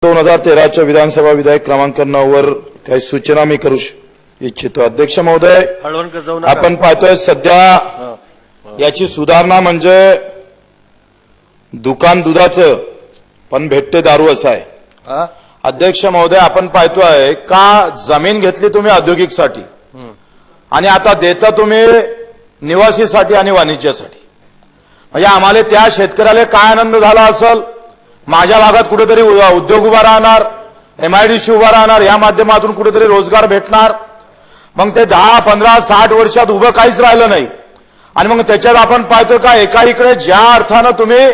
2013च्या विधानसभा विधेयक क्रमांक 9 वर काही सूचना मी करू इच्छितो। अध्यक्ष महोदय, आपण पाहतोय सध्या याची सुधारणा म्हणजे दुकान दुधाचं पण भेटते दारू असं आहे। अध्यक्ष महोदय, आपण पाहतोय का जमीन घेतली तुम्ही औद्योगिकसाठी आणि आता देता तुम्ही निवासीसाठी आणि वाणिज्यासाठी। म्हणजे आम्हाला त्या शेतकऱ्याला काय आनंद झाला असेल, माझ्या भागात कुठेतरी उद्योग उभा राहणार, एमआयडीसी उभा राहणार, या माध्यमातून कुठेतरी रोजगार भेटणार। मग ते 10, 15, 60 वर्षात उभं काहीच राहिलं नाही। आणि मग त्याच्यात आपण पाहतो का एका इकडे ज्या अर्थानं तुम्ही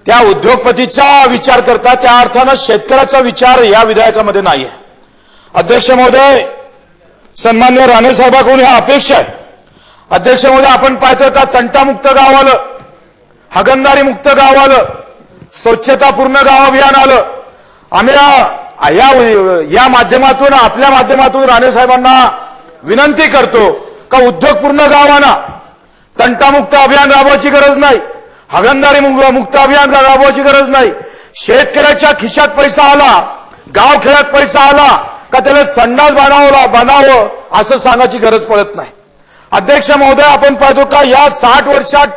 त्या उद्योगपतीचा विचार करता त्या अर्थानं शेतकऱ्याचा विचार या विधेयकामध्ये नाही आहे। अध्यक्ष महोदय, सन्माननीय राणे साहेबांकडून ह्या अपेक्षा आहे। अध्यक्ष महोदय, आपण पाहतोय का तंटामुक्त गाव आलं, हागणदारी मुक्त गाव आलं, स्वच्छतापूर्ण गाव अभियान आलं। आम्ही या माध्यमातून आपल्या माध्यमातून राणे साहेबांना विनंती करतो का उद्योगपूर्ण गाव आणा, तंटामुक्त अभियान राबवायची गरज नाही, हागणदारी मुक्त अभियान राबवायची गरज नाही। शेतकऱ्याच्या खिशात पैसा आला, गाव खेळात पैसा आला का त्याला संडास बांधावं असं सांगायची गरज पडत नाही। अध्यक्ष महोदय, आपण पाहतो का या 60 वर्षात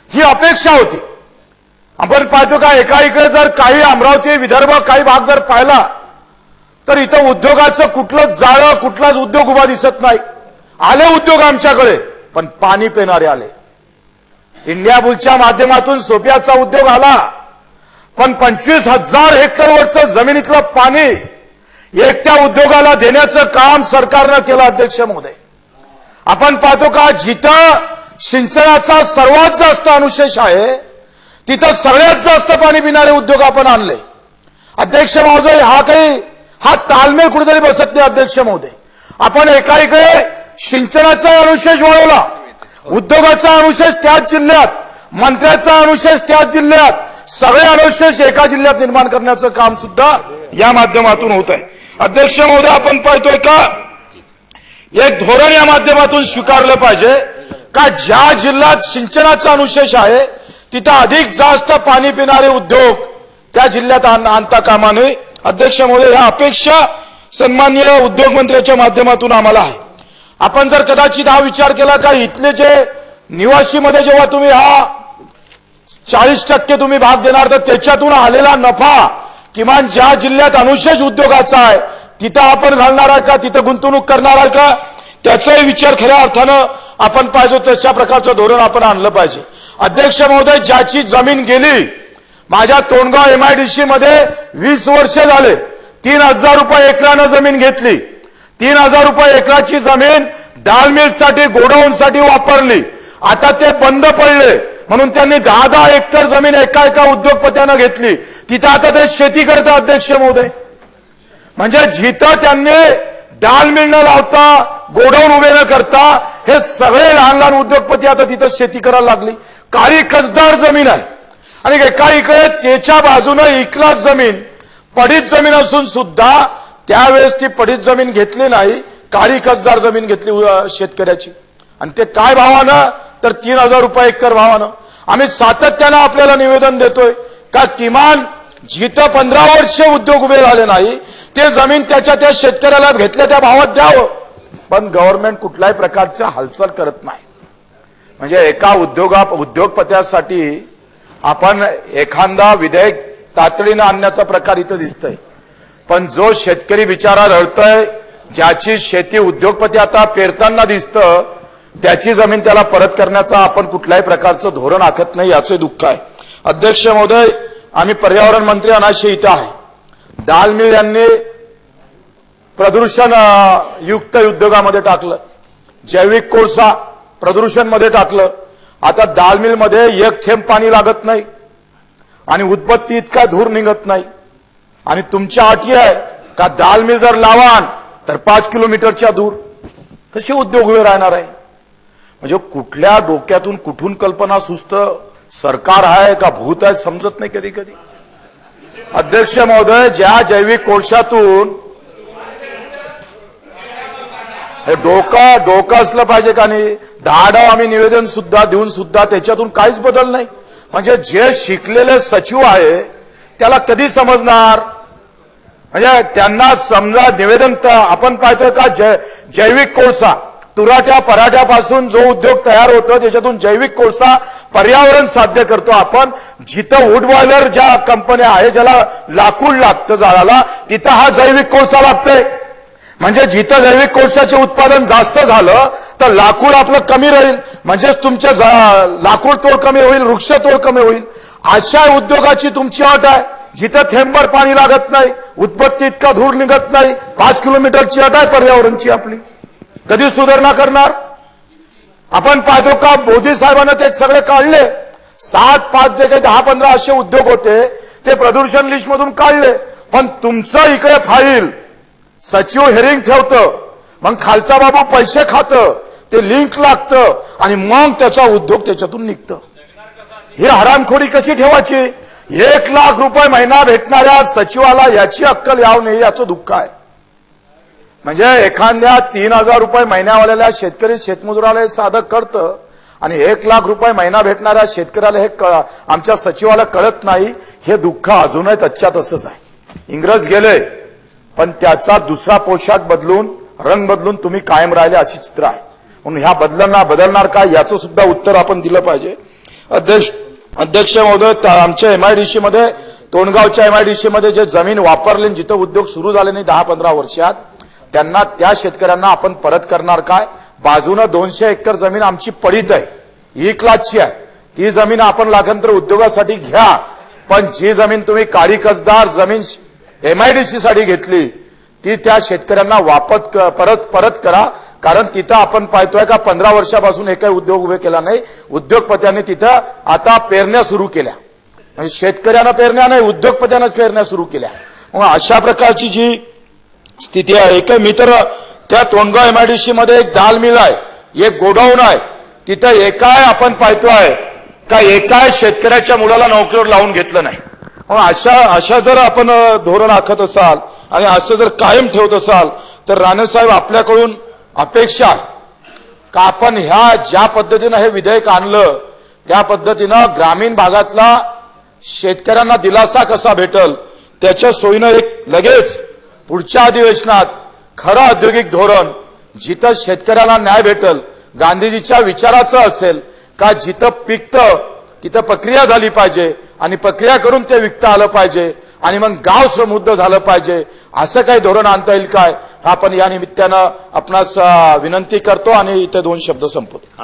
ही अपेक्षा होती। आपण पाहतो का एका इकडे जर काही अमरावती विदर्भ काही भाग जर पाहिला तर इथं उद्योगाचं कुठलंच जाळं कुठलाच उद्योग उभा दिसत नाही। आले उद्योग आमच्याकडे पण पाणी पिणारे आले। इंडिया बुलच्या माध्यमातून सोप्याचा उद्योग आला पण 25,000 हेक्टरवरचं जमिनीतलं पाणी एकट्या उद्योगाला देण्याचं काम सरकारनं केलं। अध्यक्ष महोदय, आपण पाहतो का जिथं सिंचनाचा सर्वात जास्त अनुशेष आहे तिथं सगळ्यात जास्त पाणी पिणारे उद्योग आपण आणले। अध्यक्ष महोदय, हा तालमेल कुठेतरी बसत नाही। अध्यक्ष महोदय, आपण एका इकडे सिंचनाचा अनुशेष वाढवला, उद्योगाचा अनुशेष त्याच जिल्ह्यात, मंत्र्याचा अनुशेष त्याच जिल्ह्यात, सगळे अनुशेष एका जिल्ह्यात निर्माण करण्याचं काम सुद्धा या माध्यमातून होत आहे। अध्यक्ष महोदय, आपण पाहतोय का एक धोरण या माध्यमातून स्वीकारलं पाहिजे का ज्या जिल्ह्यात सिंचनाचा अनुशेष आहे तिथं अधिक जास्त पाणी पिणारे उद्योग त्या जिल्ह्यात आणता कामा नये। अध्यक्ष महोदय, ह्या अपेक्षा सन्माननीय उद्योग मंत्र्याच्या माध्यमातून आम्हाला आहे। आपण जर कदाचित हा विचार केला का इथले जे निवासीमध्ये जेव्हा तुम्ही हा 40% तुम्ही भाग देणार तर त्याच्यातून आलेला नफा किमान ज्या जिल्ह्यात अनुशेष उद्योगाचा आहे तिथं आपण घालणार आहे का, तिथं गुंतवणूक करणार आहे का, त्याचाही विचार खऱ्या अर्थानं आपण पाहिजे तशा प्रकारचं धोरण आपण आणलं पाहिजे। अध्यक्ष महोदय, ज्याची जमीन गेली, माझ्या तोंडगाव एमआयडीसी मध्ये 20 वर्ष झाले 3,000 रुपये एकरानं जमीन घेतली, 3,000 रुपये एकराची जमीन डाळ मिलसाठी गोडाऊनसाठी वापरली। आता ते बंद पडले म्हणून त्यांनी 10-10 हेक्टर जमीन एका उद्योगपत्यानं घेतली, तिथं आता ते शेती करतात। अध्यक्ष महोदय, म्हणजे जिथं त्यांनी डाळ मिल न लावता गोडाऊन उभे न करता हे सगळे लहान लहान उद्योगपती आता तिथं शेती करायला लागली। काळी कसदार जमीन आहे आणि एका इकडे त्याच्या बाजूने इकलाच जमीन पडीत जमीन असून सुद्धा त्यावेळेस ती पडीत जमीन घेतली नाही, काळी कसदार जमीन घेतली शेतकऱ्याची। आणि ते काय भावानं तर 3,000 रुपये एकर भावानं। आम्ही सातत्यानं आपल्याला निवेदन देतोय का किमान जिथं 15 वर्ष उद्योग उभे झाले नाही ते जमीन त्या शेतकऱ्याला घेतल्या त्या भावात द्यावं, पण गव्हर्नमेंट कुठल्याही प्रकारची हालचाल करत नाही। म्हणजे एका उद्योगपत्यासाठी आपण एखादा विधेयक तातडीनं आणण्याचा प्रकार इथं दिसतोय, पण जो शेतकरी बिचारा रडतोय, ज्याची शेती उद्योगपती आता पेरताना दिसतं, त्याची जमीन त्याला परत करण्याचा आपण कुठल्याही प्रकारचं धोरण आखत नाही, याचं दुःख आहे। अध्यक्ष महोदय, आम्ही पर्यावरण मंत्री अनाशे इथं आहे। दाल मिल यांनी प्रदूषण युक्त उद्योगामध्ये टाकलं, जैविक कोळसा प्रदूषण मध्ये टाकलं। आता दाल मिल मध्ये एक थेंब पाणी लागत नाही आणि उत्पत्ती इतका धूर निघत नाही। आणि तुमच्या अटी आहे का दाल मिल जर लावान तर 5 किलोमीटरच्या दूर, कसे उद्योग उभे राहणार आहे? म्हणजे कुठल्या डोक्यातून कुठून कल्पना सुस्त सरकार आहे का भूत आहे समजत नाही कधी कधी। अध्यक्ष महोदय, ज्या जैविक कोळशातून हे डोकं असलं पाहिजे का नाही? 10 आम्ही निवेदन सुद्धा देऊन सुद्धा त्याच्यातून काहीच बदल नाही। म्हणजे जे शिकलेले सचिव आहे त्याला कधी समजणार म्हणजे त्यांना समजा निवेदन आपण पाहतोय का जैविक कोळसा तुराट्या पराठ्यापासून जो उद्योग तयार होतो त्याच्यातून जैविक कोळसा पर्यावरण साध्य करतो आपण. जिथं वूड बॉयलर ज्या कंपन्या आहे ज्याला लाकूड लागतं जाळाला तिथं हा जैविक कोळसा लागतोय. म्हणजे जिथं जैविक कोळशाचे उत्पादन जास्त झालं तर लाकूड आपलं कमी राहील म्हणजेच तुमच्या लाकूड तोड कमी होईल वृक्ष तोड कमी होईल. अशा उद्योगाची तुमची अट आहे. जिथं थेंबर पाणी लागत नाही उत्पत्ती इतका धूर निघत नाही 5 किलोमीटरची अट आहे पर्यावरणची आपली. कधी सुधारणा करणार? आपण पाहतो का मोदी साहेबांना ते सगळे काढले 7-5 जे काही 10-15 असे उद्योग होते ते प्रदूषण लिस्ट मधून काढले. पण तुमचं इकडे फाईल सचिव हेरिंग ठेवतं मग खालचा बाबू पैसे खातं ते लिंक लागतं आणि मग त्याचा उद्योग त्याच्यातून निघतं. ही हरामखोरी कशी ठेवायची? 1 लाख रुपये महिना भेटणाऱ्या सचिवाला याची अक्कल यावं नाही याचं दुःख आहे. म्हणजे एखाद्या 3,000 रुपये महिन्यावाल्याला शेतकरी शेतमजुराला हे साधं कळतं आणि 1 लाख रुपये महिना भेटणाऱ्या शेतकऱ्याला हे आमच्या सचिवाला कळत नाही. हे दुःख अजूनही तच्च्या तसंच आहे. इंग्रज गेले पण त्याचा दुसरा पोशाख बदलून रंग बदलून तुम्ही कायम राहिले अशी चित्र आहे. म्हणून ह्या बदलणार काय याचं सुद्धा उत्तर आपण दिलं पाहिजे. अध्यक्ष महोदय आमच्या एमआयडीसी मध्ये तोंडगावच्या एमआयडीसी मध्ये जे जमीन वापरले जिथं उद्योग सुरू झाले नाही 10-15 वर्षात त्यांना त्या शेतकऱ्यांना आपण परत करणार काय? बाजूनं 200 एकर जमीन आमची पडीत आहे 1 लाखची आहे. ती जमीन आपण लागंतर उद्योगासाठी घ्या पण जी जमीन तुम्ही काळी कसदार जमीन एमआयडीसी साठी घेतली ती त्या शेतकऱ्यांना परत करा. कारण तिथं आपण पाहतोय का 15 वर्षापासून एकही उद्योग उभे केला नाही. उद्योगपत्यांनी तिथं आता पेरण्या सुरू केल्या. म्हणजे शेतकऱ्यांना पेरण्या नाही उद्योगपत्यांनाच पेरण्या सुरू केल्या. मग अशा प्रकारची जी स्थिती आहे एक मी तर त्या तोंडगाव एमआयडीसी मध्ये एक दाल मिल आहे एक गोडाऊन आहे तिथं एकाय आपण पाहतोय का एकाय शेतकऱ्याच्या मुलाला नोकरीवर लावून घेतलं नाही. अशा जर आपण धोरण आखत असाल आणि असं जर कायम ठेवत असाल तर राणेसाहेब आपल्याकडून अपेक्षा आहे का आपण ह्या ज्या पद्धतीनं हे विधेयक आणलं त्या पद्धतीनं ग्रामीण भागातला शेतकऱ्यांना दिलासा कसा भेटल त्याच्या सोयीनं एक लगेच पुढच्या अधिवेशनात खरं औद्योगिक धोरण जिथं शेतकऱ्याला न्याय भेटल गांधीजीच्या विचाराचं असेल का जिथं पिकतं तिथं प्रक्रिया झाली पाहिजे आणि प्रक्रिया करून ते विकता आलं पाहिजे आणि मग गाव समृद्ध झालं पाहिजे. असं काही धोरण आणता येईल काय आपण या निमित्तानं आपणास विनंती करतो आणि इथे 2 शब्द संपवतो.